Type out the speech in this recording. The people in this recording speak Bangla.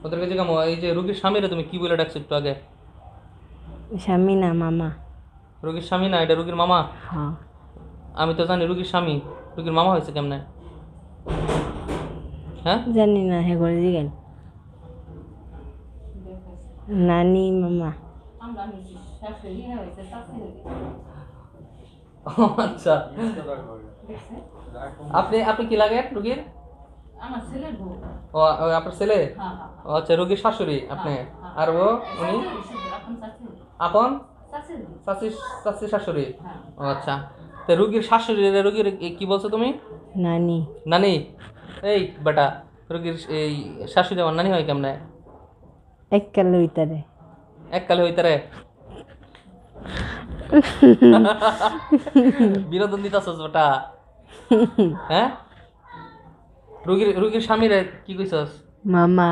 ওদেরকে জিজ্ঞামো এই যে রুগীর স্বামীরে তুমি কি বলে ডাকছো একটু আগে? স্বামী না মামা। রুগীর স্বামী না, এটা রুগীর মামা। হ্যাঁ আমি তো জানি রুগীর স্বামী, রুগীর মামা হয়েছে কেমনে? হ্যাঁ, জানি না, হে করে দিকেন নানি মামা। ও আচ্ছা। আপনি আপনি কি লাগেন রুগীর? ও আপনার ছেলে? ও আচ্ছা, রুগীর শাশুড়ি আপনি। আর ও উনি আপন চাচি, চাচি শাশুড়ি। ও আচ্ছা, তো রুগীর শাশুড়ি রুগীর কি বলছো তুমি? নানি। নানি? এই বেটা, রুগীর এই শাশুড়ি আমার নানি হয় কেমনে? এককাল ভিতরে। এককালে হইতারে বিনোদন দিতেছস বেটা। হ্যাঁ, রুগীর রুগীর স্বামীরে কি কইছস? মামা।